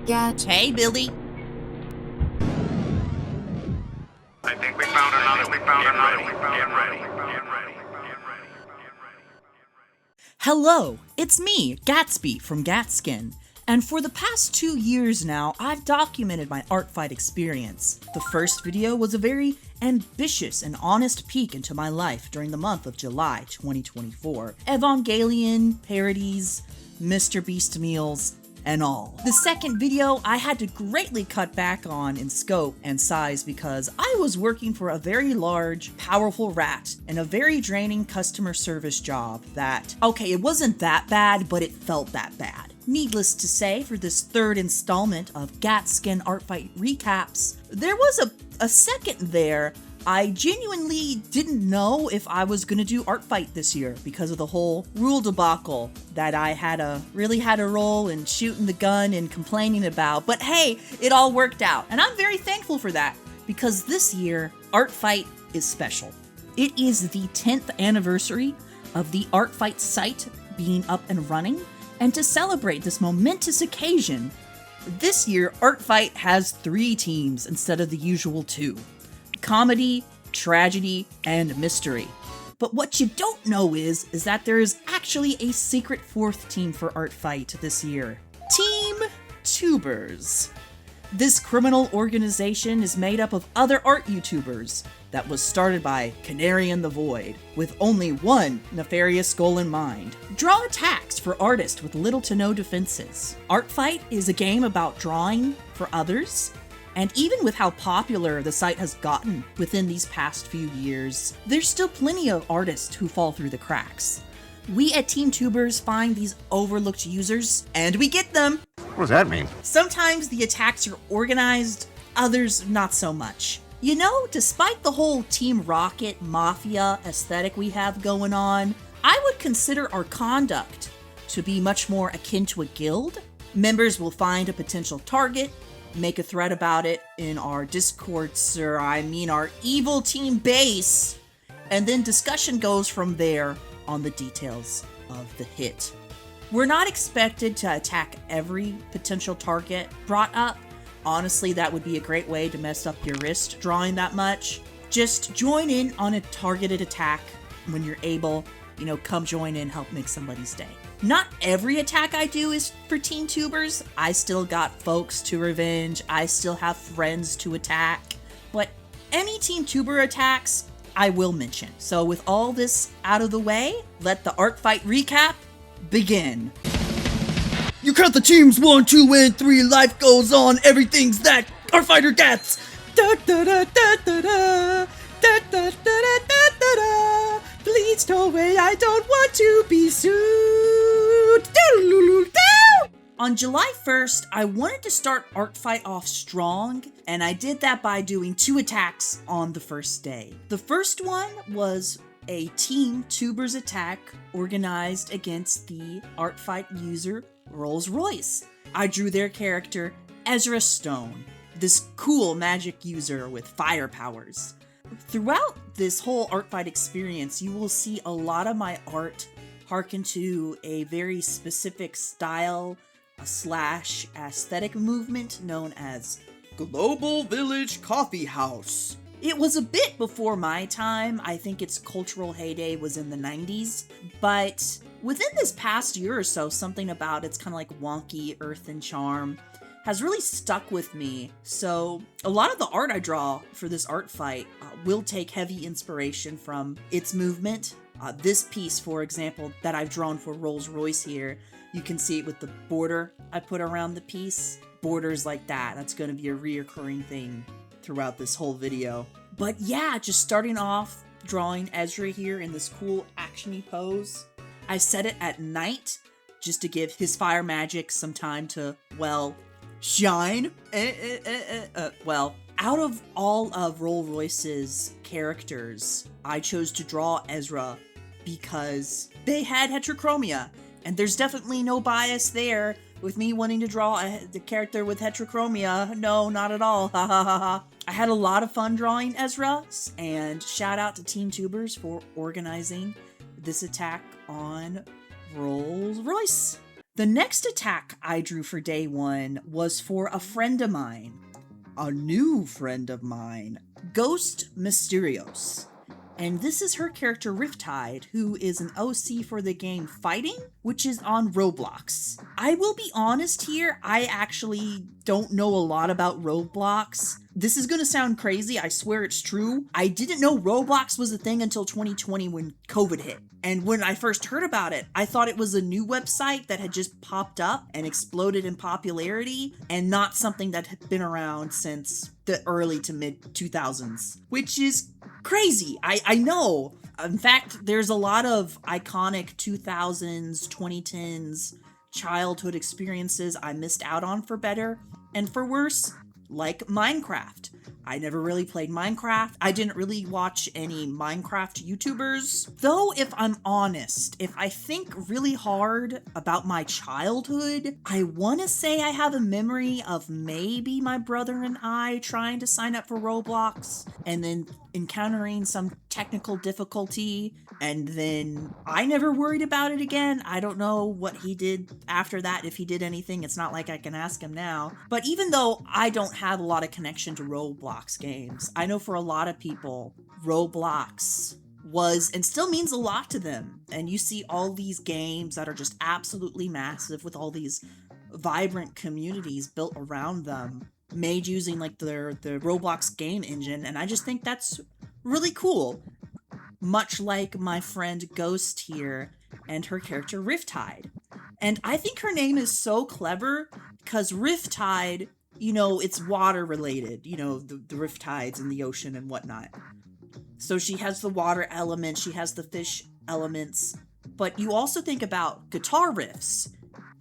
Hey, Billy. I think we found another. Get ready. Hello, it's me, Gatsby from Gattskin. And for the past 2 years now, I've documented my Artfight experience. The first video was a very ambitious and honest peek into my life during the month of July 2024. Evangelion, parodies, Mr. Beast meals, and all. The second video I had to greatly cut back on in scope and size because I was working for a very large, powerful rat in a very draining customer service job that, okay, it wasn't that bad, but it felt that bad. Needless to say, for this third installment of Gattskin Artfight recaps, there was a second there. I genuinely didn't know if I was gonna do Artfight this year because of the whole rule debacle that I really had a role in shooting the gun and complaining about. But hey, it all worked out, and I'm very thankful for that because this year, Artfight is special. It is the 10th anniversary of the Artfight site being up and running, and to celebrate this momentous occasion, this year Artfight has 3 teams instead of the usual 2. Comedy, tragedy, and mystery. But what you don't know is that there is actually a secret 4th team for Artfight this year. Team Tubers. This criminal organization is made up of other art YouTubers that was started by Canary in the Void, with only one nefarious goal in mind. Draw attacks for artists with little to no defenses. Artfight is a game about drawing for others, and even with how popular the site has gotten within these past few years, there's still plenty of artists who fall through the cracks. We at Team Tubers find these overlooked users, and we get them! What does that mean? Sometimes the attacks are organized, others not so much. You know, despite the whole Team Rocket Mafia aesthetic we have going on, I would consider our conduct to be much more akin to a guild. Members will find a potential target, make a thread about it in our Discord, our evil team base, and then discussion goes from there on the details of the hit. We're not expected to attack every potential target brought up. Honestly, that would be a great way to mess up your wrist drawing that much. Just join in on a targeted attack when you're able. Come join in, help make somebody's day. Not every attack I do is for Team Tubers. I still got folks to revenge. I still have friends to attack. But any Team Tuber attacks, I will mention. So with all this out of the way, let the Artfight recap begin. You count the teams 1, 2, and 3. Life goes on. Everything's that Artfighter gets. Da da da da da da. Da da da da da da da. Please no way. I don't want to be sued. On July 1st, I wanted to start Artfight off strong, and I did that by doing 2 attacks on the first day. The first one was a Team Tubers attack organized against the Artfight user RollsRoyce. I drew their character, Ezra Stone, this cool magic user with fire powers. Throughout this whole Artfight experience, you will see a lot of my art harken to a very specific style / aesthetic movement known as Global Village Coffee House. It was a bit before my time. I think its cultural heyday was in the 90s, but within this past year or so, something about its kind of like wonky earthen charm has really stuck with me. So a lot of the art I draw for this Artfight will take heavy inspiration from its movement. This piece, for example, that I've drawn for RollsRoyce here, you can see it with the border I put around the piece. Borders like that, that's going to be a reoccurring thing throughout this whole video. But yeah, just starting off drawing Ezra here in this cool actiony pose. I set it at night just to give his fire magic some time to, well, shine. Well, out of all of RollsRoyce's characters, I chose to draw Ezra because they had heterochromia, and there's definitely no bias there with me wanting to draw the character with heterochromia. No, not at all. Ha ha ha ha. I had a lot of fun drawing Ezra, and shout out to Team Tubers for organizing this attack on RollsRoyce. The next attack I drew for day 1 was for a friend of mine. A new friend of mine. Ghostmysterios. And this is her character Riptide, who is an OC for the game Fighting, which is on Roblox. I will be honest here, I actually don't know a lot about Roblox. This is gonna sound crazy, I swear it's true. I didn't know Roblox was a thing until 2020 when COVID hit. And when I first heard about it, I thought it was a new website that had just popped up and exploded in popularity, and not something that had been around since the early to mid 2000s, which is crazy. I know. In fact, there's a lot of iconic 2000s, 2010s childhood experiences I missed out on for better and for worse, like Minecraft. I never really played Minecraft. I didn't really watch any Minecraft YouTubers. Though, if I'm honest, if I think really hard about my childhood, I want to say I have a memory of maybe my brother and I trying to sign up for Roblox and then encountering some technical difficulty, and then I never worried about it again. I don't know what he did after that, if he did anything. It's not like I can ask him now. But even though I don't have a lot of connection to Roblox games, I know for a lot of people, Roblox was and still means a lot to them. And you see all these games that are just absolutely massive with all these vibrant communities built around them, made using like the Roblox game engine, and I just think that's really cool. Much like my friend Ghost here and her character Riptide. And I think her name is so clever because Riptide, you know, it's water related, you know, the riptides in the ocean and whatnot. So she has the water element, she has the fish elements, but you also think about guitar riffs,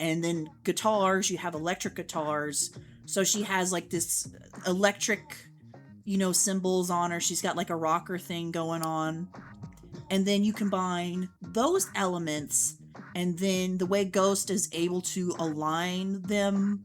and then guitars, you have electric guitars. So she has like this electric, you know, cymbals on her. She's got like a rocker thing going on. And then you combine those elements, and then the way Ghost is able to align them,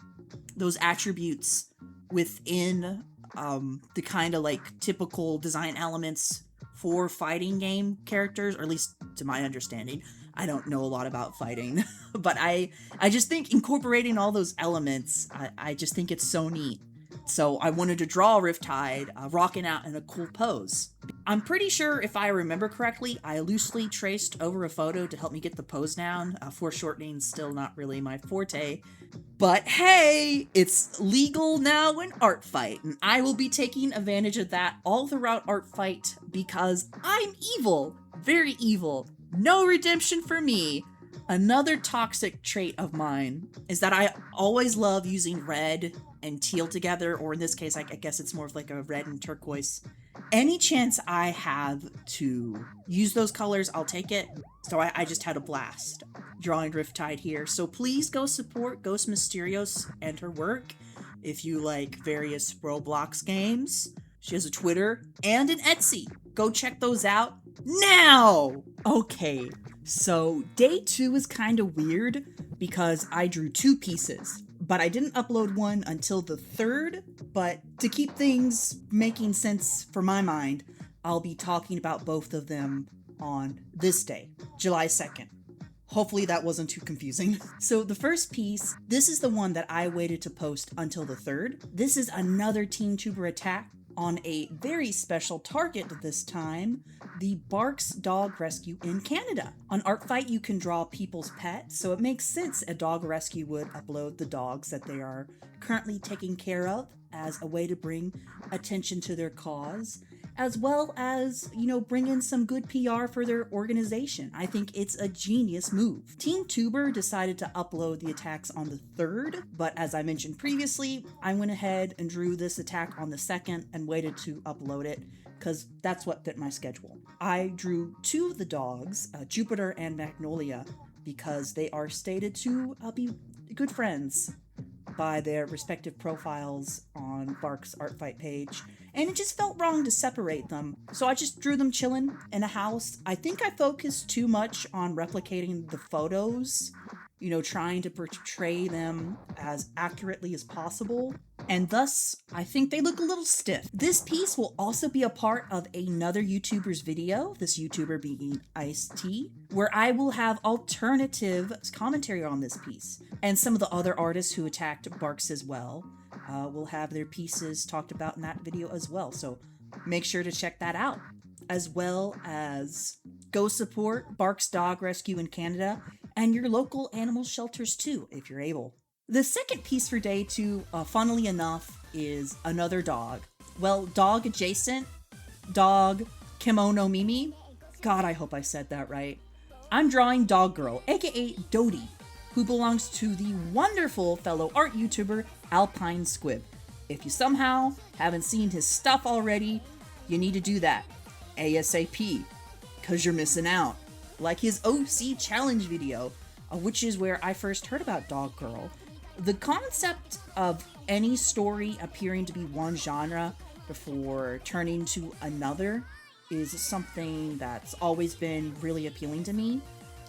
those attributes within the kind of like typical design elements for fighting game characters, or at least to my understanding. I don't know a lot about fighting, but I just think incorporating all those elements, I just think it's so neat. So I wanted to draw Riptide rocking out in a cool pose. I'm pretty sure, if I remember correctly, I loosely traced over a photo to help me get the pose down. Foreshortening's still not really my forte. But hey, it's legal now in Artfight, and I will be taking advantage of that all throughout Artfight because I'm evil. Very evil. No redemption for me. Another toxic trait of mine is that I always love using red and teal together, or in this case, I guess it's more of like a red and turquoise. Any chance I have to use those colors, I'll take it. So I just had a blast drawing Riptide here. So please go support Ghostmysterios and her work if you like various Roblox games. She has a Twitter and an Etsy. Go check those out now! Okay, so day 2 is kind of weird because I drew 2 pieces, but I didn't upload one until the 3rd, but to keep things making sense for my mind, I'll be talking about both of them on this day, July 2nd. Hopefully that wasn't too confusing. So the first piece, this is the one that I waited to post until the 3rd. This is another TeenTuber attack on a very special target this time, the Barks Dog Rescue in Canada. On Artfight, you can draw people's pets, so it makes sense a dog rescue would upload the dogs that they are currently taking care of as a way to bring attention to their cause, as well as, you know, bring in some good PR for their organization. I think it's a genius move. TeenTuber decided to upload the attacks on the 3rd, but as I mentioned previously, I went ahead and drew this attack on the 2nd and waited to upload it because that's what fit my schedule. I drew 2 of the dogs, Jupiter and Magnolia, because they are stated to be good friends by their respective profiles on Bark's Artfight page, and it just felt wrong to separate them. So I just drew them chilling in a house. I think I focused too much on replicating the photos, you know, trying to portray them as accurately as possible. and thus I think they look a little stiff. This piece will also be a part of another YouTuber's video, this YouTuber being Ice-T, where I will have alternative commentary on this piece. And some of the other artists who attacked Barks as well will have their pieces talked about in that video as well, so make sure to check that out. As well as go support Barks Dog Rescue in Canada and your local animal shelters too, if you're able. The second piece for day 2, funnily enough, is another dog. Well, dog adjacent, dog kimono Mimi. God, I hope I said that right. I'm drawing Dog Girl, aka Dodie, who belongs to the wonderful fellow art YouTuber Alpinesquib. If you somehow haven't seen his stuff already, you need to do that ASAP, cause you're missing out. Like his OC challenge video, which is where I first heard about Dog Girl. The concept of any story appearing to be one genre before turning to another is something that's always been really appealing to me.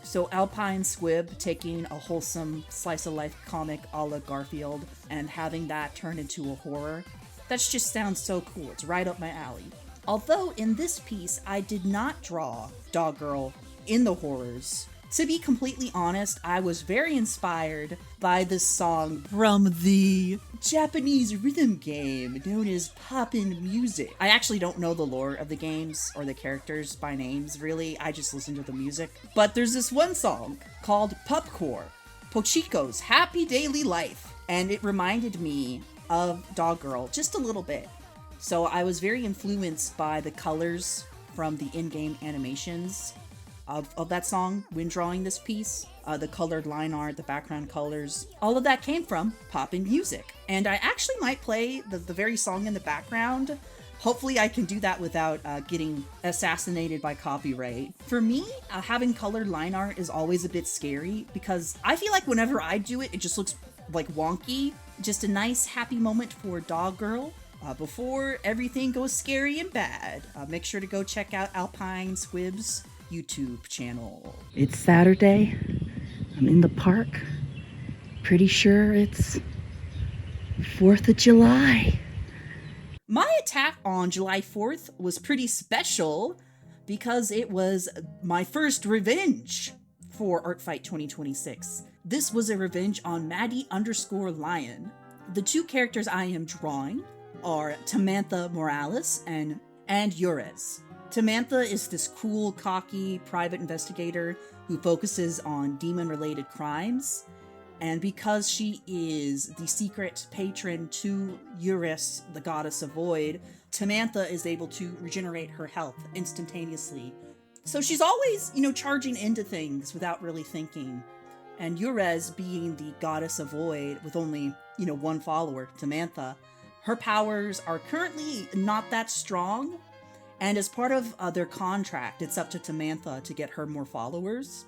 So Alpinesquib taking a wholesome slice of life comic a la Garfield and having that turn into a horror, that just sounds so cool. It's right up my alley. Although in this piece, I did not draw Dog Girl in the horrors. To be completely honest, I was very inspired by this song from the Japanese rhythm game known as Poppin' Music. I actually don't know the lore of the games or the characters by names, really. I just listen to the music. But there's this one song called Pupcore, Pochiko's Happy Daily Life, and it reminded me of Dog Girl just a little bit. So I was very influenced by the colors from the in-game animations of that song when drawing this piece. The colored line art, the background colors, all of that came from Poppin' Music. And I actually might play the very song in the background. Hopefully I can do that without getting assassinated by copyright. For me, having colored line art is always a bit scary because I feel like whenever I do it, it just looks like wonky. Just a nice happy moment for Dog Girl. Before everything goes scary and bad, make sure to go check out Alpinesquib's YouTube channel. It's Saturday. I'm in the park. Pretty sure it's 4th of July. My attack on July 4th was pretty special because it was my first revenge for Artfight 2026. This was a revenge on Maddie_Lion. The two characters I am drawing are Tamantha Morales and Urez. Tamantha is this cool, cocky private investigator who focuses on demon-related crimes, and because she is the secret patron to Urez, the goddess of void, Tamantha is able to regenerate her health instantaneously. So she's always, charging into things without really thinking. And Urez, being the goddess of void with only, one follower, Tamantha, her powers are currently not that strong. And as part of their contract, it's up to Tamantha to get her more followers.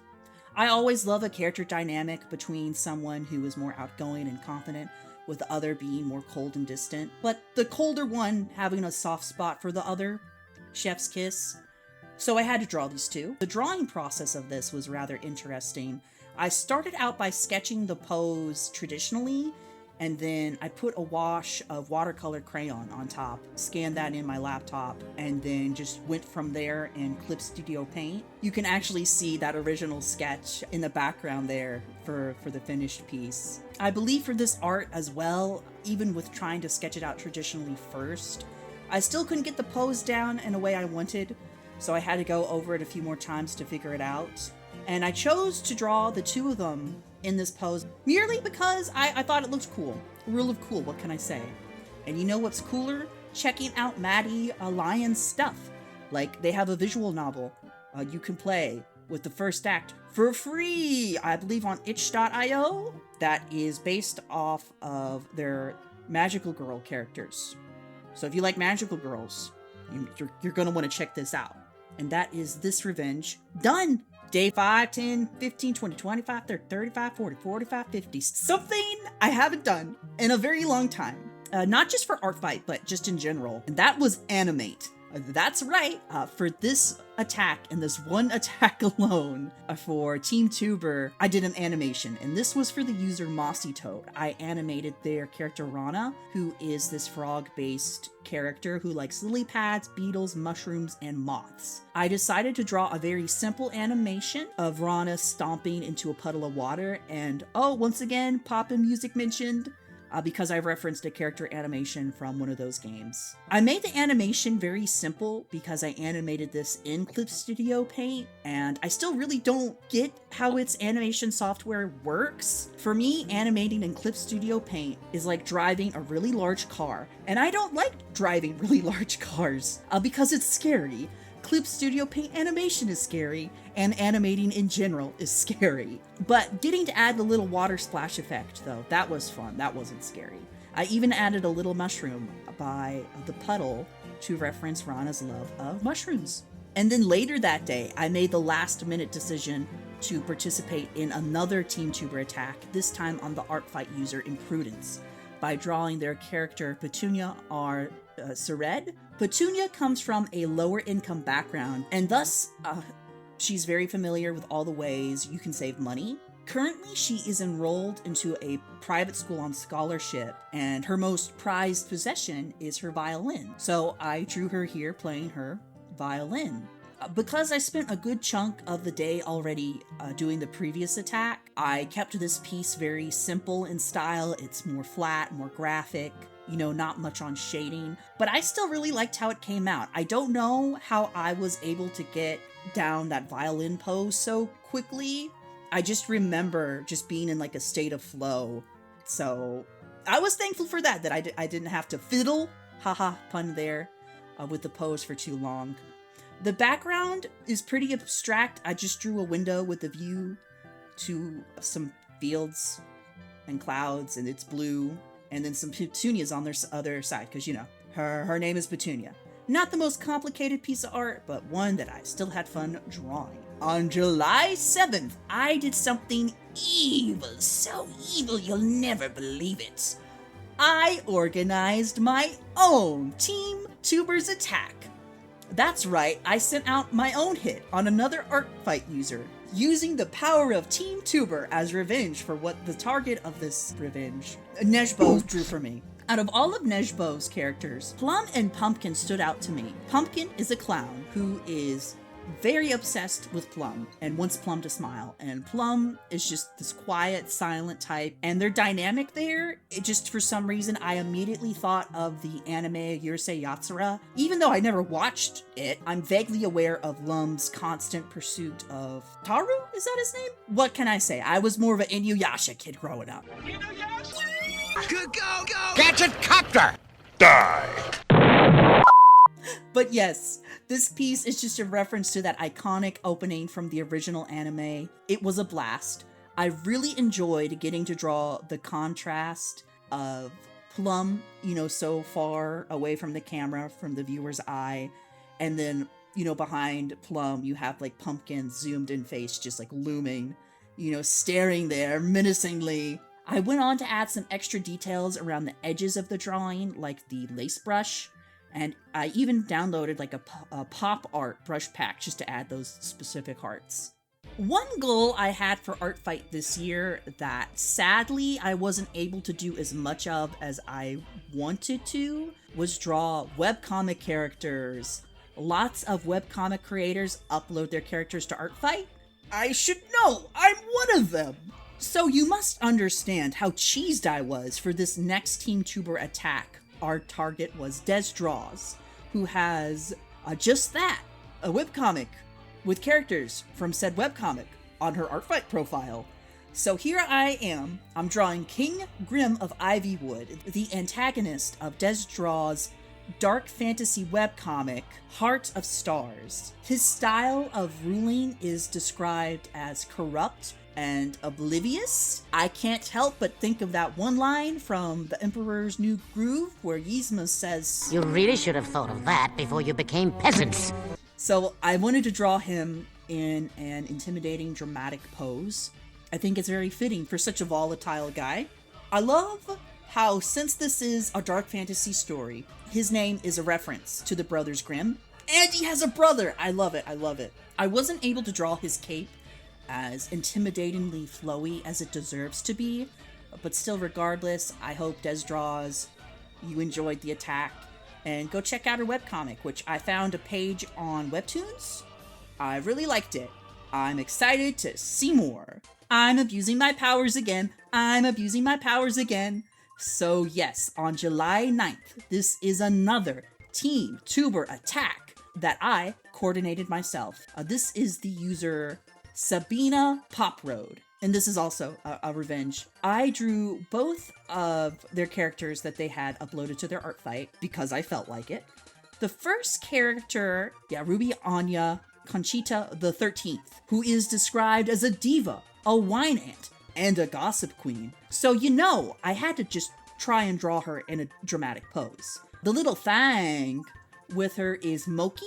I always love a character dynamic between someone who is more outgoing and confident, with the other being more cold and distant, but the colder one having a soft spot for the other. Chef's kiss. So I had to draw these two. The drawing process of this was rather interesting. I started out by sketching the pose traditionally, and then I put a wash of watercolor crayon on top, scanned that in my laptop, and then just went from there in Clip Studio Paint. You can actually see that original sketch in the background there for the finished piece. I believe for this art as well, even with trying to sketch it out traditionally first, I still couldn't get the pose down in a way I wanted, so I had to go over it a few more times to figure it out. And I chose to draw the two of them in this pose merely because I thought it looked cool. Rule of cool, what can I say? And you know what's cooler? Checking out Maddie Lion's stuff. Like, they have a visual novel you can play with the first act for free, I believe on itch.io, that is based off of their Magical Girl characters. So if you like Magical Girls, you're gonna want to check this out. And that is this revenge done! Day 5, 10, 15, 20, 25, 30, 35, 40, 45, 50. Something I haven't done in a very long time. Not just for Artfight, but just in general. And that was animate. That's right. For this attack, and this one attack alone for Team Tuber, I did an animation, and this was for the user mossiitoad. I animated their character Rana, who is this frog-based character who likes lily pads, beetles, mushrooms, and moths. I decided to draw a very simple animation of Rana stomping into a puddle of water, and once again, Poppin' Music mentioned, because I referenced a character animation from one of those games. I made the animation very simple because I animated this in Clip Studio Paint, and I still really don't get how its animation software works. For me, animating in Clip Studio Paint is like driving a really large car, and I don't like driving really large cars because it's scary. Clip Studio Paint animation is scary, and animating in general is scary. But getting to add the little water splash effect, though, that was fun. That wasn't scary. I even added a little mushroom by the puddle to reference Rana's love of mushrooms. And then later that day, I made the last-minute decision to participate in another Team Tuber attack, this time on the Artfight user Imprudence, by drawing their character Petunia or Sered. Petunia comes from a lower income background, and thus she's very familiar with all the ways you can save money. Currently, she is enrolled into a private school on scholarship, and her most prized possession is her violin. So I drew her here playing her violin. Because I spent a good chunk of the day already doing the previous attack, I kept this piece very simple in style. It's more flat, more graphic, not much on shading, but I still really liked how it came out. I don't know how I was able to get down that violin pose so quickly. I just remember just being in like a state of flow. So I was thankful for that I didn't have to fiddle, haha, pun there, with the pose for too long. The background is pretty abstract. I just drew a window with a view to some fields and clouds, and it's blue, and then some petunias on their other side, because, her name is Petunia. Not the most complicated piece of art, but one that I still had fun drawing. On July 7th, I did something evil, so evil you'll never believe it. I organized my own Team Tuber's attack. That's right, I sent out my own hit on another Artfight user, using the power of Team Tuber as revenge for what the target of this revenge, nebjo, drew for me. Out of all of nebjo's characters, Plum and Pumpkin stood out to me. Pumpkin is a clown who is very obsessed with Plum and wants Plum to smile, and Plum is just this quiet, silent type, and their dynamic there, it just for some reason I immediately thought of the anime Yurusei Yatsura. Even though I never watched it, I'm vaguely aware of Lum's constant pursuit of Taru? Is that his name? What can I say? I was more of an Inuyasha kid growing up. Go! Gadget copter! Die! But yes, this piece is just a reference to that iconic opening from the original anime. It was a blast. I really enjoyed getting to draw the contrast of Plum, so far away from the camera, from the viewer's eye, and then, behind Plum, you have like Pumpkin's zoomed in face just like looming, staring there menacingly. I went on to add some extra details around the edges of the drawing, like the lace brush. And I even downloaded like a pop art brush pack just to add those specific hearts. One goal I had for Artfight this year that sadly I wasn't able to do as much of as I wanted to was draw webcomic characters. Lots of webcomic creators upload their characters to Artfight. I should know, I'm one of them! So you must understand how cheesed I was for this next Team Tuber attack. Our target was dezdrawzz, who has just that, a webcomic with characters from said webcomic on her Artfight profile. So here I am, I'm drawing King Grim of Ivywood, the antagonist of dezdrawzz dark fantasy webcomic Heart of Stars. His style of ruling is described as corrupt and oblivious. I can't help but think of that one line from The Emperor's New Groove where Yzma says, "You really should have thought of that before you became peasants." So I wanted to draw him in an intimidating, dramatic pose. I think it's very fitting for such a volatile guy. I love how, since this is a dark fantasy story, his name is a reference to the Brothers Grimm. And he has a brother! I love it, I love it. I wasn't able to draw his cape as intimidatingly flowy as it deserves to be, but still regardless, I hope dezdrawzz, you enjoyed the attack, and go check out her webcomic, which I found a page on Webtoons. I really liked it. I'm excited to see more. I'm abusing my powers again. I'm abusing my powers again. So yes, on July 9th, this is another Team Tuber attack that I coordinated myself. This is the user sabinapoproad, and this is also a revenge. I drew both of their characters that they had uploaded to their Artfight because I felt like it. The first character, Ruby Anya Conchita the 13th, who is described as a diva, a wine ant, and a gossip queen. So I had to just try and draw her in a dramatic pose. The little thing with her is Moki,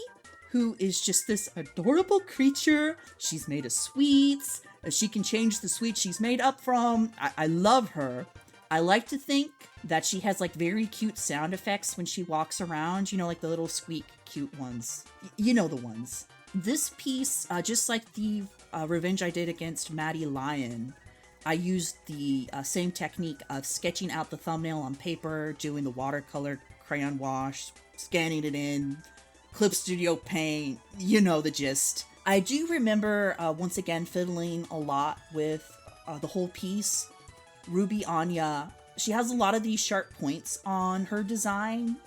who is just this adorable creature. She's made of sweets. She can change the sweets she's made up from. I love her. I like to think that she has like very cute sound effects when she walks around, like the little squeak cute ones. You know the ones. This piece, just like the revenge I did against Maddie Lion, I used the same technique of sketching out the thumbnail on paper, doing the watercolor crayon wash, scanning it in, Clip Studio Paint, you know the gist. I do remember, once again, fiddling a lot with the whole piece. Ruby Anya, she has a lot of these sharp points on her design,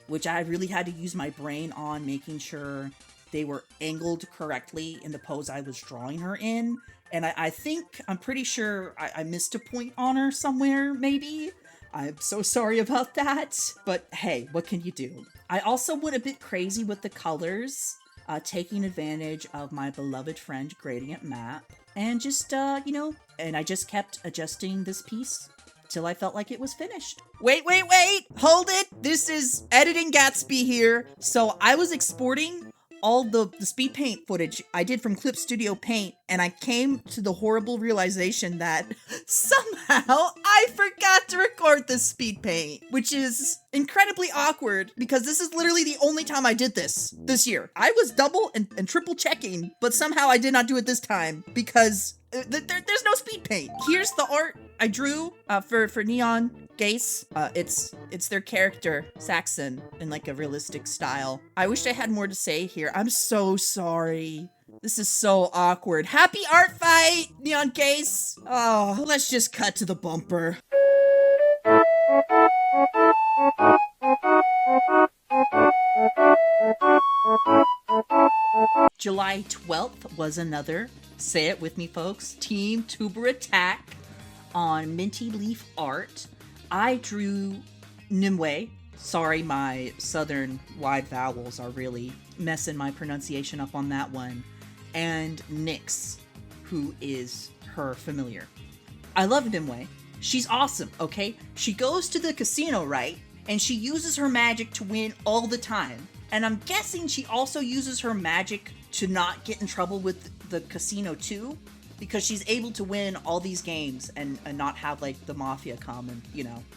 which I really had to use my brain on, making sure they were angled correctly in the pose I was drawing her in. And I'm pretty sure I missed a point on her somewhere, maybe. I'm so sorry about that, but hey, what can you do? I also went a bit crazy with the colors, taking advantage of my beloved friend Gradient Map, and just, and I just kept adjusting this piece till I felt like it was finished. Wait, hold it! This is Editing Gatsby here. So I was exporting all the speed paint footage I did from Clip Studio Paint, and I came to the horrible realization that somehow I forgot to record the speed paint, which is incredibly awkward because this is literally the only time I did this year. I was double and triple checking, but somehow I did not do it this time because there's no speed paint. Here's the art I drew for neongase. It's their character, Saxon, in like a realistic style. I wish I had more to say here. I'm so sorry. This is so awkward. Happy Artfight, neongase! Oh, let's just cut to the bumper. July 12th was another, say it with me folks, Team Tuber attack on Minty Leaf Art. I drew Nimue. Sorry, my southern wide vowels are really messing my pronunciation up on that one. And Nyx, who is her familiar. I love Nimue. She's awesome, okay? She goes to the casino, right? And she uses her magic to win all the time. And I'm guessing she also uses her magic to not get in trouble with the casino too, because she's able to win all these games and not have like the mafia come and,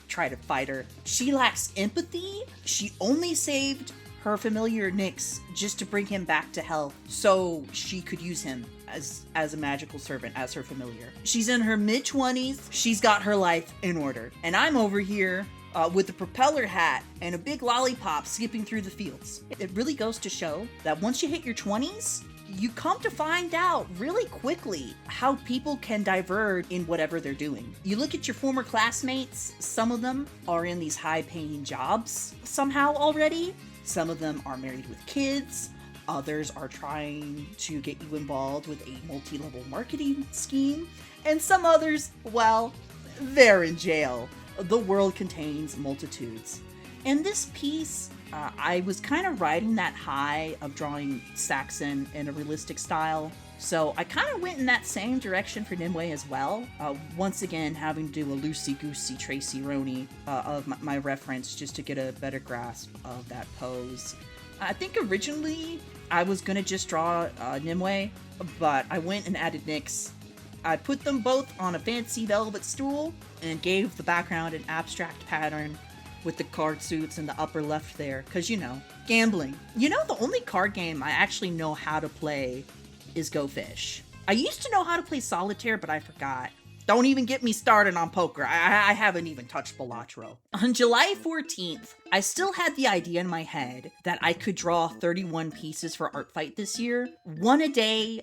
try to fight her. She lacks empathy. She only saved her familiar Nyx just to bring him back to health so she could use him as a magical servant, as her familiar. She's in her mid-20s. She's got her life in order. And I'm over here with a propeller hat and a big lollipop skipping through the fields. It really goes to show that once you hit your 20s, you come to find out really quickly how people can diverge in whatever they're doing. You look at your former classmates, some of them are in these high-paying jobs somehow already. Some of them are married with kids. Others are trying to get you involved with a multi-level marketing scheme. And some others, well, they're in jail. The world contains multitudes. In this piece, I was kind of riding that high of drawing Saxon in a realistic style. So I kind of went in that same direction for Nimue as well. Once again, having to do a loosey-goosey Tracy Roney of my reference just to get a better grasp of that pose. I think originally I was going to just draw Nimue, but I went and added Nyx. I put them both on a fancy velvet stool and gave the background an abstract pattern with the card suits in the upper left there, because, you know, gambling. You know, the only card game I actually know how to play is Go Fish. I used to know how to play solitaire, but I forgot. Don't even get me started on poker. I haven't even touched Balatro. On July 14th, I still had the idea in my head that I could draw 31 pieces for Artfight this year. One a day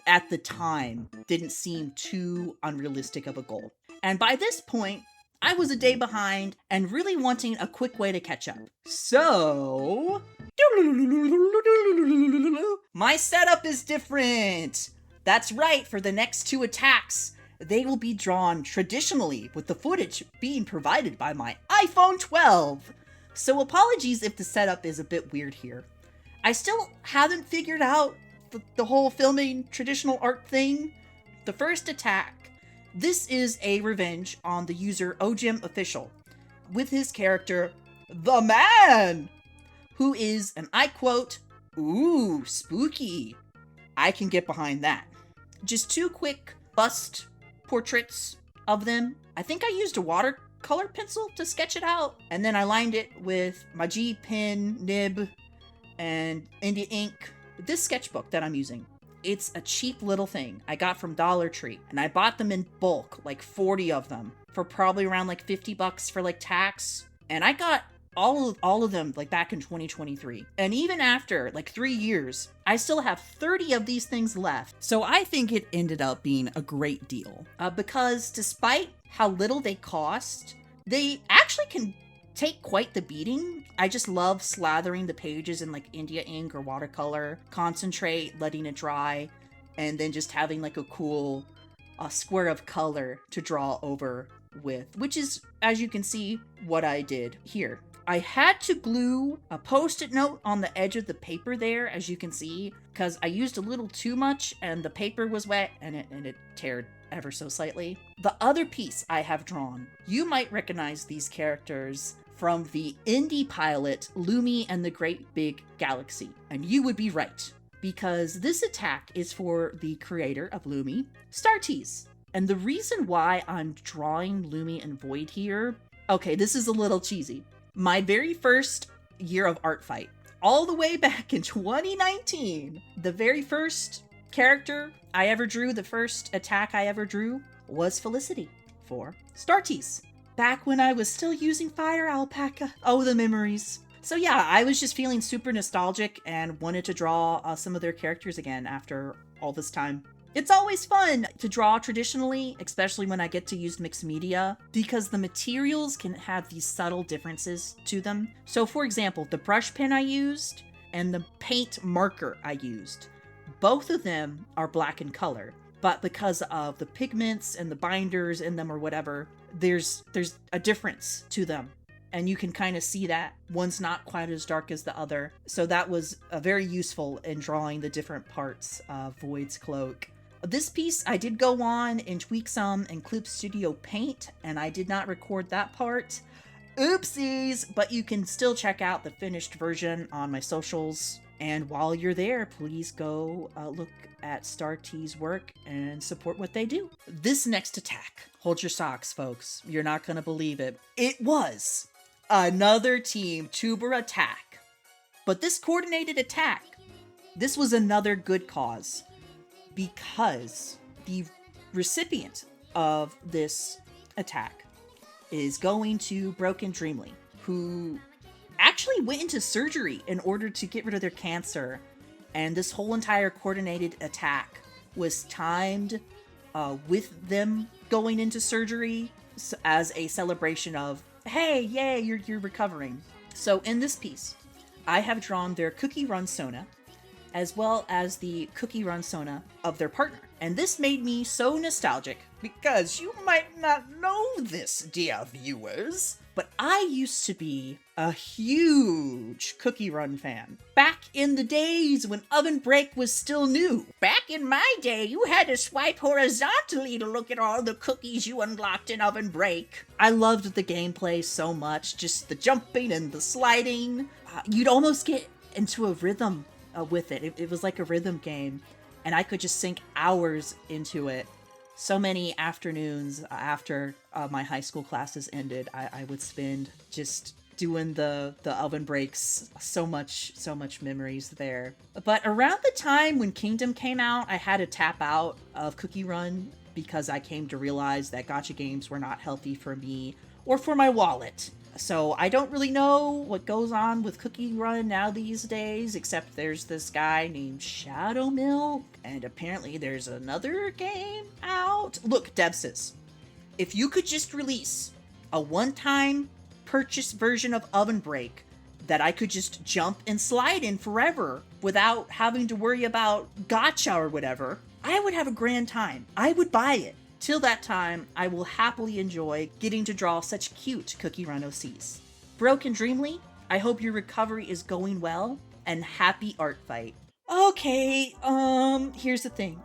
at the time didn't seem too unrealistic of a goal. And by this point, I was a day behind and really wanting a quick way to catch up. So, my setup is different. That's right, for the next 2 attacks, they will be drawn traditionally with the footage being provided by my iPhone 12. So apologies if the setup is a bit weird here. I still haven't figured out the whole filming traditional art thing. The first attack, this is a revenge on the user OGM Official with his character, The Man, who is, and I quote, "Ooh, spooky." I can get behind that. Just 2 quick bust portraits of them. I think I used a watercolor pencil to sketch it out, and then I lined it with my G pen, nib, and India ink. This sketchbook that I'm using, it's a cheap little thing I got from Dollar Tree, and I bought them in bulk, like 40 of them, for probably around like $50 for like tax, and I got all of them like back in 2023. And even after like 3 years, I still have 30 of these things left. So I think it ended up being a great deal because despite how little they cost, they actually can take quite the beating. I just love slathering the pages in like India ink or watercolor, concentrate, letting it dry, and then just having like a cool square of color to draw over with, which is, as you can see, what I did here. I had to glue a post-it note on the edge of the paper there, as you can see, because I used a little too much and the paper was wet and it teared ever so slightly. The other piece I have drawn, you might recognize these characters from the indie pilot Lumi and the Great Big Galaxy. And you would be right, because this attack is for the creator of Lumi, starteas. And the reason why I'm drawing Lumi and Void here, okay, this is a little cheesy. My very first year of Artfight, all the way back in 2019, the very first character I ever drew, the first attack I ever drew, was Felicity for starteas. Back when I was still using Fire Alpaca. Oh, the memories. So yeah, I was just feeling super nostalgic and wanted to draw some of their characters again after all this time. It's always fun to draw traditionally, especially when I get to use mixed media, because the materials can have these subtle differences to them. So for example, the brush pen I used and the paint marker I used, both of them are black in color, but because of the pigments and the binders in them or whatever, there's a difference to them. And you can kind of see that one's not quite as dark as the other. So that was very useful in drawing the different parts of Void's cloak. This piece, I did go on and tweak some in Clip Studio Paint, and I did not record that part. Oopsies! But you can still check out the finished version on my socials. And while you're there, please go look at starteas' work and support what they do. This next attack, hold your socks, folks. You're not going to believe it. It was another Team Tuber attack. But this coordinated attack, this was another good cause. Because the recipient of this attack is going to BrokenDreamly, who actually went into surgery in order to get rid of their cancer. And this whole entire coordinated attack was timed with them going into surgery as a celebration of, hey, yay, you're recovering. So in this piece, I have drawn their Cookie Run Sona, as well as the Cookie Run Sona of their partner. And this made me so nostalgic, because you might not know this, dear viewers, but I used to be a huge Cookie Run fan. Back in the days when Oven Break was still new. Back in my day, you had to swipe horizontally to look at all the cookies you unlocked in Oven Break. I loved the gameplay so much, just the jumping and the sliding. You'd almost get into a rhythm with it. It was like a rhythm game, and I could just sink hours into it. So many afternoons after my high school classes ended, I would spend just doing the oven breaks. So much memories there. But around the time when Kingdom came out, I had to tap out of Cookie Run because I came to realize that gacha games were not healthy for me or for my wallet. So I don't really know what goes on with Cookie Run now these days, except there's this guy named Shadow Milk, and apparently there's another game out. Look, dezdrawzz, if you could just release a one-time purchase version of Oven Break that I could just jump and slide in forever without having to worry about gacha or whatever, I would have a grand time. I would buy it. Till that time, I will happily enjoy getting to draw such cute Cookie Run OCs. BrokenDreamly, I hope your recovery is going well, and happy art fight. Okay, here's the thing.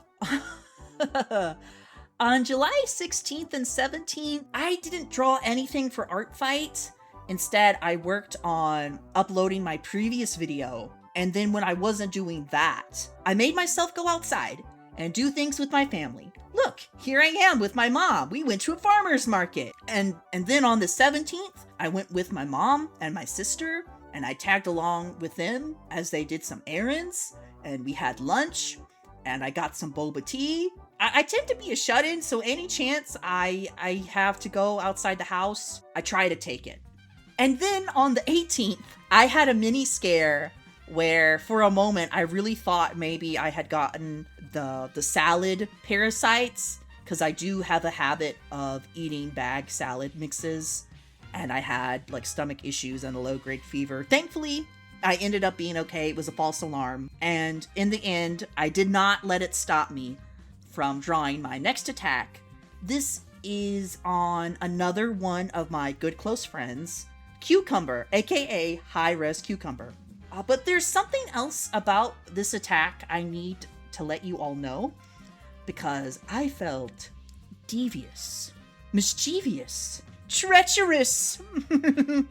On July 16th and 17th, I didn't draw anything for Artfight. Instead, I worked on uploading my previous video, and then when I wasn't doing that, I made myself go outside and do things with my family. Look, here I am with my mom. We went to a farmer's market. And then on the 17th, I went with my mom and my sister, and I tagged along with them as they did some errands, and we had lunch, and I got some boba tea. I tend to be a shut-in, so any chance I have to go outside the house, I try to take it. And then on the 18th, I had a mini scare where for a moment I really thought maybe I had gotten the salad parasites, because I do have a habit of eating bag salad mixes, and I had like stomach issues and a low-grade fever. Thankfully, I ended up being okay. It was a false alarm, and in the end, I did not let it stop me from drawing my next attack. This is on another one of my good close friends, Cucumber, aka highrescucumber. But there's something else about this attack I need to let you all know, because I felt devious, mischievous, treacherous,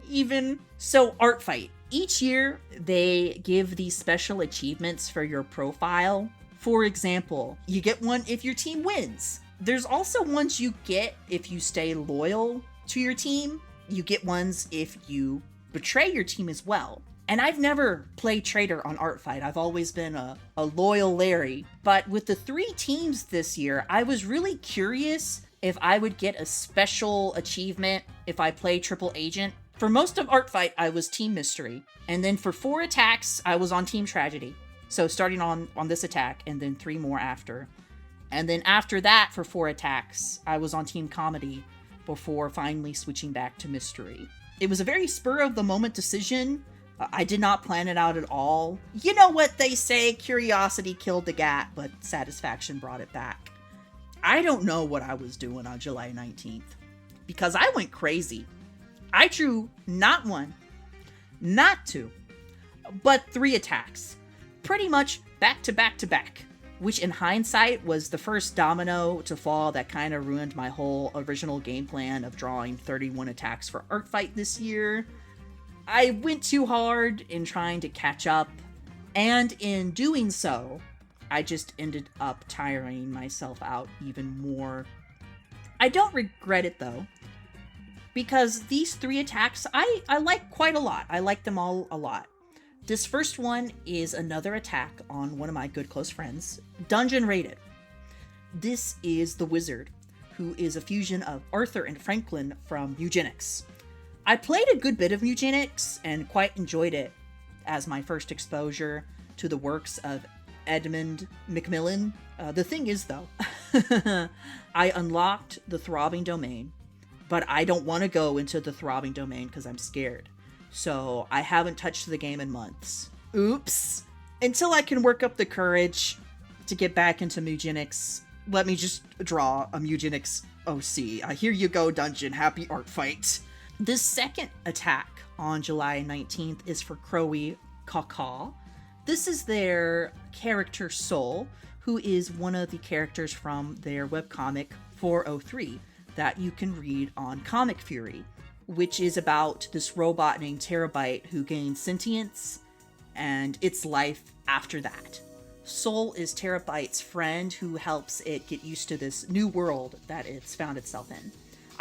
even. So Artfight, each year they give these special achievements for your profile. For example, you get one if your team wins. There's also ones you get if you stay loyal to your team. You get ones if you betray your team as well. And I've never played traitor on Artfight. I've always been a loyal Larry. But with the 3 teams this year, I was really curious if I would get a special achievement if I play Triple Agent. For most of Artfight, I was Team Mystery. And then for 4 attacks, I was on Team Tragedy. So starting on this attack, and then 3 more after. And then after that, for 4 attacks, I was on Team Comedy before finally switching back to Mystery. It was a very spur-of-the-moment decision. I did not plan it out at all. You know what they say, curiosity killed the cat, but satisfaction brought it back. I don't know what I was doing on July 19th, because I went crazy. I drew not 1, not 2, but 3 attacks. Pretty much back to back to back, which in hindsight was the first domino to fall that kind of ruined my whole original game plan of drawing 31 attacks for Artfight this year. I went too hard in trying to catch up, and in doing so, I just ended up tiring myself out even more. I don't regret it though, because these 3 attacks I like quite a lot. I like them all a lot. This first one is another attack on one of my good close friends, Dungeon Rated. This is the Wizard, who is a fusion of Arthur and Franklin from Eugenics. I played a good bit of Eugenics and quite enjoyed it as my first exposure to the works of Edmund Macmillan. The thing is though, I unlocked the Throbbing Domain, but I don't want to go into the Throbbing Domain because I'm scared. So I haven't touched the game in months. Oops. Until I can work up the courage to get back into Eugenics, let me just draw a Eugenics OC. Here you go, Dungeon. Happy Artfight. This second attack on July 19th is for crowycawcaw. This is their character Soul, who is one of the characters from their webcomic 403 that you can read on Comic Fury, which is about this robot named Terabyte who gains sentience and its life after that. Soul is Terabyte's friend who helps it get used to this new world that it's found itself in.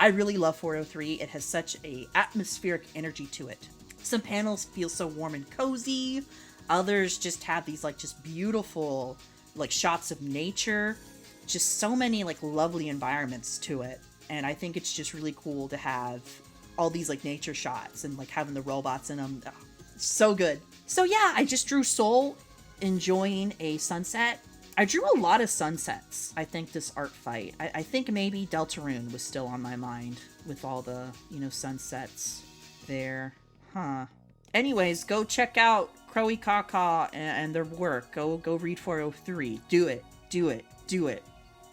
I really love 403. It has such a atmospheric energy to it. Some panels feel so warm and cozy. Others just have these like just beautiful like shots of nature. Just so many like lovely environments to it. And I think it's just really cool to have all these like nature shots and like having the robots in them. Oh, so good. So yeah, I just drew Soul enjoying a sunset. I drew a lot of sunsets, I think, this art fight. I think maybe Deltarune was still on my mind with all the, you know, sunsets there. Huh. Anyways, go check out crowycawcaw and their work. Go read 403. Do it. Do it. Do it.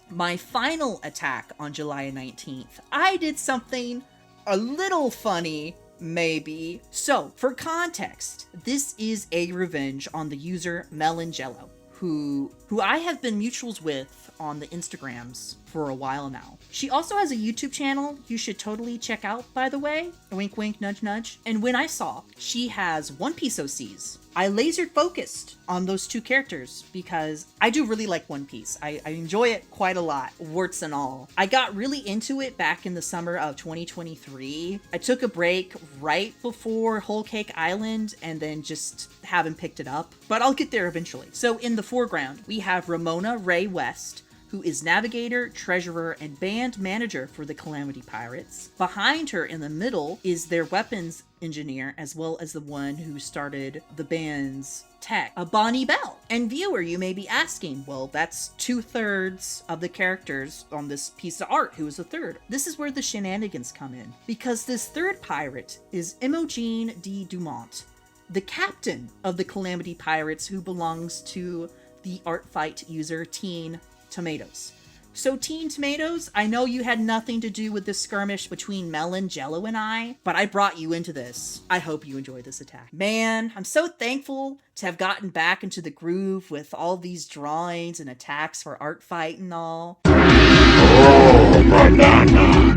My final attack on July 19th, I did something a little funny, maybe. So, for context, this is a revenge on the user MellonJello, who I have been mutuals with on the Instagrams for a while now. She also has a YouTube channel you should totally check out, by the way. Wink, wink, nudge, nudge. And when I saw she has One Piece OCs, I laser focused on those two characters because I do really like One Piece. I enjoy it quite a lot, warts and all. I got really into it back in the summer of 2023. I took a break right before Whole Cake Island and then just haven't picked it up, but I'll get there eventually. So in the foreground, we have Ramona Ray West, who is navigator, treasurer, and band manager for the Calamity Pirates. Behind her in the middle is their weapons engineer, as well as the one who started the band's tech, Bonnie Bell. And viewer, you may be asking, well, that's 2/3 of the characters on this piece of art. Who is the third? This is where the shenanigans come in, because this third pirate is Imogen de Dumont, the captain of the Calamity Pirates, who belongs to the Artfight user teantomatoes. So teantomatoes, I know you had nothing to do with this skirmish between MellonJello and I, but I brought you into this. I hope you enjoy this attack. Man, I'm so thankful to have gotten back into the groove with all these drawings and attacks for Artfight and all. Oh, banana.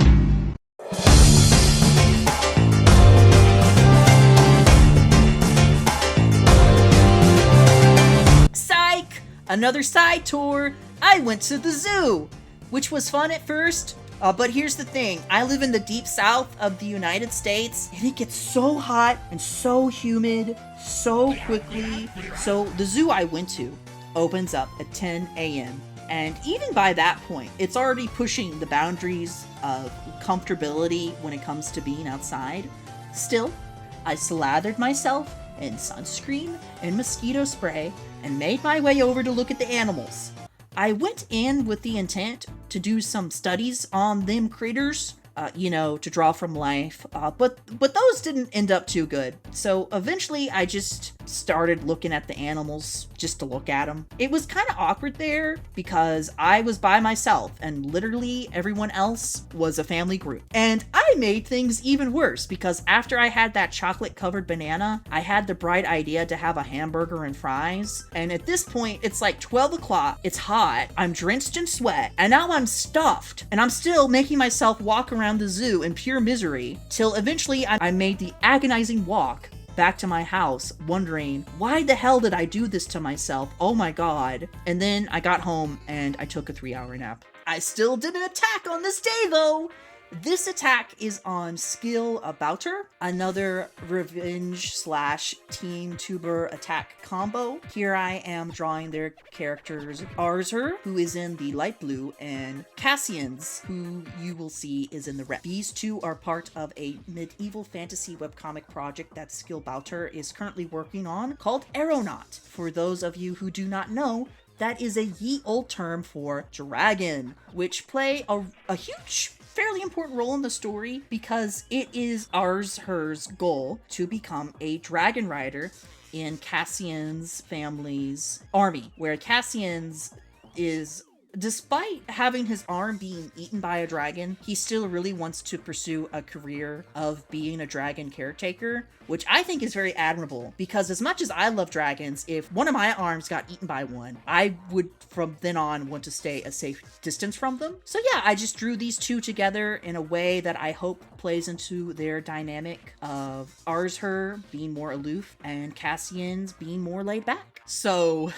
Psych! Another side tour. I went to the zoo, which was fun at first, but here's the thing. I live in the deep south of the United States, and it gets so hot and so humid so quickly. So the zoo I went to opens up at 10 a.m. And even by that point, it's already pushing the boundaries of comfortability when it comes to being outside. Still, I slathered myself in sunscreen and mosquito spray and made my way over to look at the animals. I went in with the intent to do some studies on them critters, to draw from life, but those didn't end up too good. So eventually I just started looking at the animals just to look at them. It was kind of awkward there because I was by myself and literally everyone else was a family group. And I made things even worse because after I had that chocolate covered banana, I had the bright idea to have a hamburger and fries. And at this point, it's like 12 o'clock, it's hot, I'm drenched in sweat, and now I'm stuffed. And I'm still making myself walk around the zoo in pure misery till eventually I made the agonizing walk back to my house, wondering, why the hell did I do this to myself? Oh my god. And then I got home and I took a 3-hour nap. I still did an attack on this day though. This attack is on Skill Bouter, another revenge / team tuber attack combo. Here I am drawing their characters, Arzher, who is in the light blue, and Cassians, who you will see is in the red. These two are part of a medieval fantasy webcomic project that Skill Bouter is currently working on called Aeronaut. For those of you who do not know, that is a ye old term for dragon, which play a huge, fairly important role in the story because it is Arzher's goal to become a dragon rider in Cassian's family's army, where Cassian's is, despite having his arm being eaten by a dragon, he still really wants to pursue a career of being a dragon caretaker, which I think is very admirable, because as much as I love dragons, if one of my arms got eaten by one, I would from then on want to stay a safe distance from them. So yeah, I just drew these two together in a way that I hope plays into their dynamic of Arzher being more aloof and Cassian's being more laid back. So,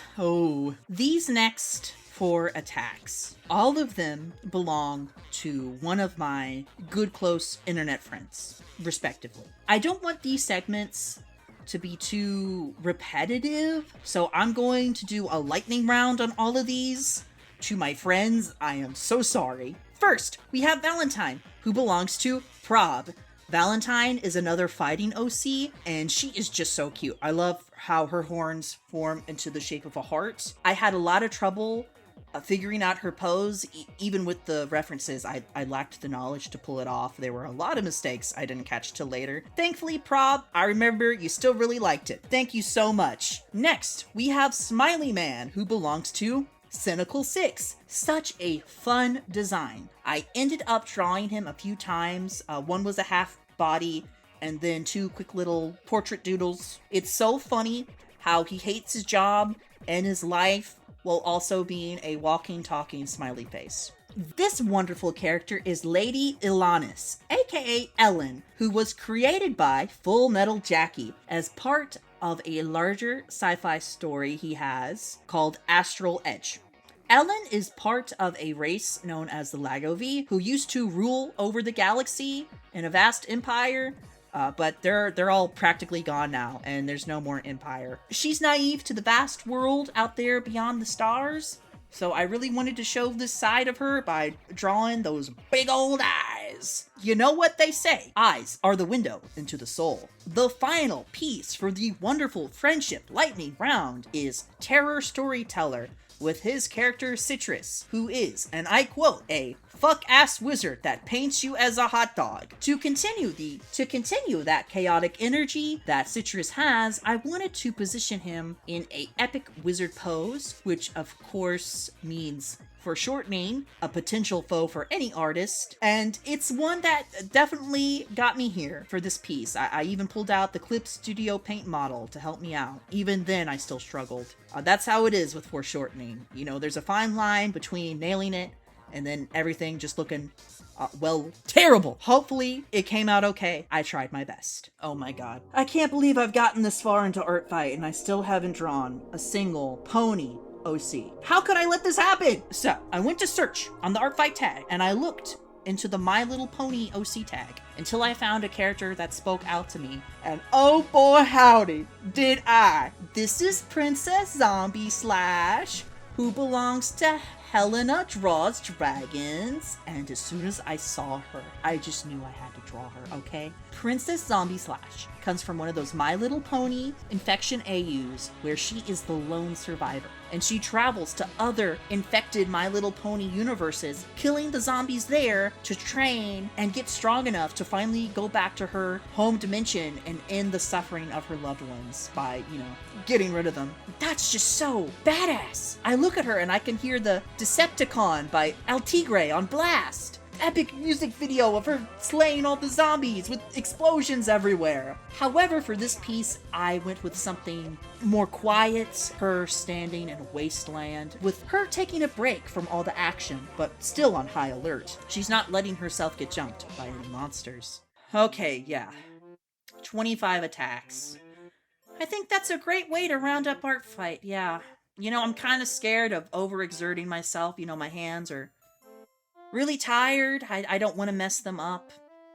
these next 4 attacks. All of them belong to one of my good close internet friends, respectively. I don't want these segments to be too repetitive, so I'm going to do a lightning round on all of these. To my friends, I am so sorry. First, we have Valentine, who belongs to Prob. Valentine is another fighting OC, and she is just so cute. I love how her horns form into the shape of a heart. I had a lot of trouble figuring out her pose, even with the references. I lacked the knowledge to pull it off. There were a lot of mistakes I didn't catch till later. Thankfully, Prob, I remember you still really liked it. Thank you so much. Next, we have Smiley Man, who belongs to cynicalsix. Such a fun design. I ended up drawing him a few times. One was a half body, and then 2 quick little portrait doodles. It's so funny how he hates his job and his life while also being a walking, talking smiley face. This wonderful character is Lady Ilanis, aka Ellen, who was created by FULLMETALJACKIE as part of a larger sci-fi story he has called Astral Edge. Ellen is part of a race known as the Lagovi, who used to rule over the galaxy in a vast empire, but they're all practically gone now, and there's no more empire. She's naive to the vast world out there beyond the stars, so I really wanted to show this side of her by drawing those big old eyes. You know what they say, eyes are the window into the soul. The final piece for the wonderful friendship lightning round is Terrorstoryteller, with his character Citrus, who is, and I quote, a fuck-ass wizard that paints you as a hot dog. To continue that chaotic energy that Citrus has, I wanted to position him in a epic wizard pose, which of course means foreshortening, a potential foe for any artist, and it's one that definitely got me here for this piece. I even pulled out the Clip Studio Paint model to help me out. Even then, I still struggled. That's how it is with foreshortening. You know, there's a fine line between nailing it and then everything just looking, well, terrible. Hopefully, it came out okay. I tried my best. Oh my god. I can't believe I've gotten this far into Artfight and I still haven't drawn a single pony OC. How could I let this happen? So, I went to search on the Artfight tag, and I looked into the My Little Pony OC tag until I found a character that spoke out to me, and oh boy howdy, did I. This is Princess Zombie Slash, who belongs to Helenadrawsdragons, and as soon as I saw her, I just knew I had to draw her, okay? Princess Zombie Slash comes from one of those My Little Pony infection AUs where she is the lone survivor, and she travels to other infected My Little Pony universes, killing the zombies there to train and get strong enough to finally go back to her home dimension and end the suffering of her loved ones by, you know, getting rid of them. That's just so badass. I look at her and I can hear the Decepticon by El Tigre on blast. Epic music video of her slaying all the zombies with explosions everywhere. However, for this piece, I went with something more quiet, her standing in a wasteland, with her taking a break from all the action, but still on high alert. She's not letting herself get jumped by any monsters. Okay, yeah. 25 attacks. I think that's a great way to round up Artfight, yeah. You know, I'm kind of scared of overexerting myself. You know, my hands are really tired. I don't want to mess them up.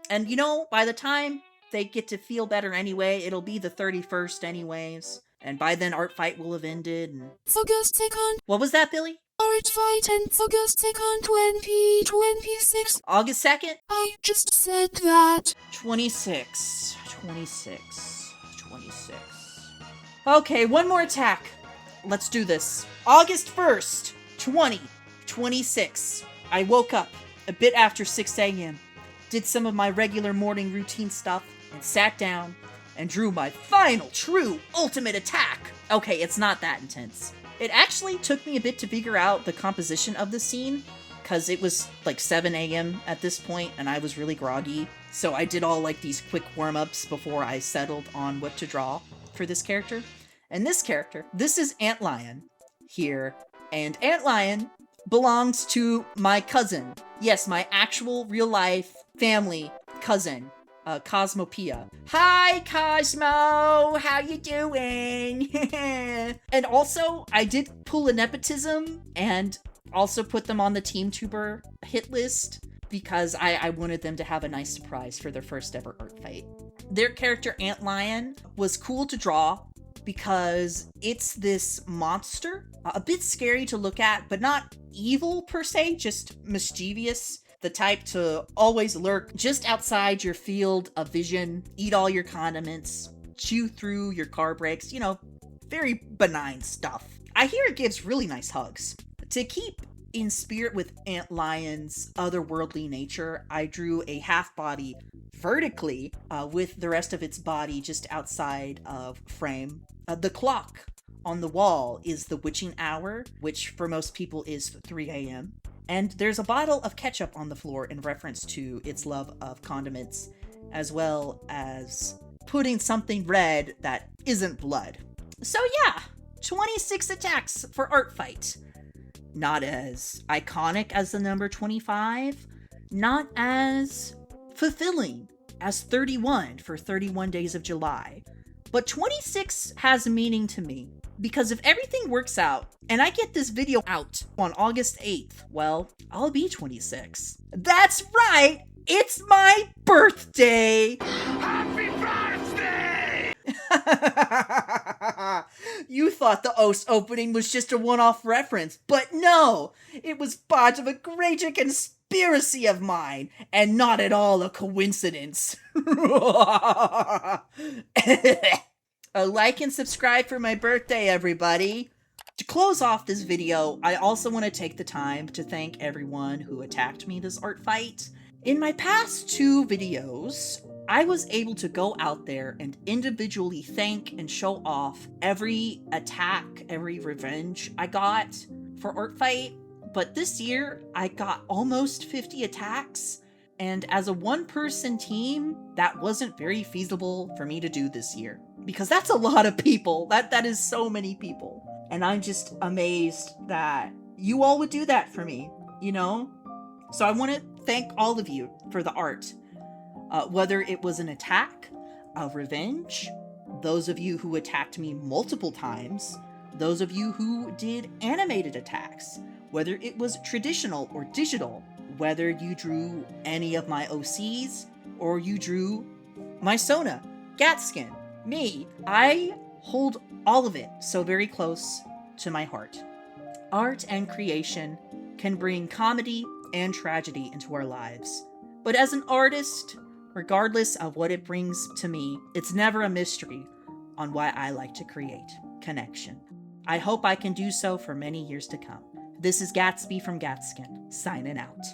And you know, by the time they get to feel better anyway, it'll be the 31st anyways. And by then, Artfight will have ended. And... What was that, Billy? Artfight and August 2nd, 2026. August 2nd? I just said that. 26. Okay, one more attack. Let's do this. August 1st, 2026. I woke up a bit after 6 a.m., did some of my regular morning routine stuff, and sat down and drew my final true ultimate attack. Okay, it's not that intense. It actually took me a bit to figure out the composition of the scene, because it was like 7 a.m. at this point, and I was really groggy. So I did all like these quick warm-ups before I settled on what to draw for this character. And this character, this is Antlion here, and Antlion belongs to my cousin. Yes, my actual real-life family cousin, Cosmopeia. Hi, Cosmo! How you doing? And also, I did pull a nepotism, and also put them on the TeamTuber hit list because I wanted them to have a nice surprise for their first ever art fight. Their character Antlion was cool to draw because it's this monster, a bit scary to look at, but not evil per se, just mischievous. The type to always lurk just outside your field of vision, eat all your condiments, chew through your car brakes, you know, very benign stuff. I hear it gives really nice hugs. To keep in spirit with Antlion's otherworldly nature, I drew a half body vertically with the rest of its body just outside of frame. The clock on the wall is the witching hour, which for most people is 3 a.m. And there's a bottle of ketchup on the floor in reference to its love of condiments, as well as putting something red that isn't blood. So yeah, 26 attacks for Artfight. Not as iconic as the number 25, not as fulfilling as 31 for 31 Days of July, but 26 has meaning to me. Because if everything works out, and I get this video out on August 8th, well, I'll be 26. That's right! It's my birthday! Happy birthday! You thought the OS opening was just a one-off reference, but no! It was part of a greater conspiracy of mine, and not at all a coincidence. A like and subscribe for my birthday, everybody. To close off this video, I also want to take the time to thank everyone who attacked me this art fight. In my past 2 videos, I was able to go out there and individually thank and show off every attack, every revenge I got for art fight. But this year, I got almost 50 attacks. And as a one-person team, that wasn't very feasible for me to do this year. Because that's a lot of people. That is so many people. And I'm just amazed that you all would do that for me, you know? So I want to thank all of you for the art. Whether it was an attack, a revenge, those of you who attacked me multiple times, those of you who did animated attacks, whether it was traditional or digital, whether you drew any of my OCs, or you drew my Sona, Gatskin, me. I hold all of it so very close to my heart. Art and creation can bring comedy and tragedy into our lives. But as an artist, regardless of what it brings to me, it's never a mystery on why I like to create connection. I hope I can do so for many years to come. This is Gatsby from Gatskin, signing out.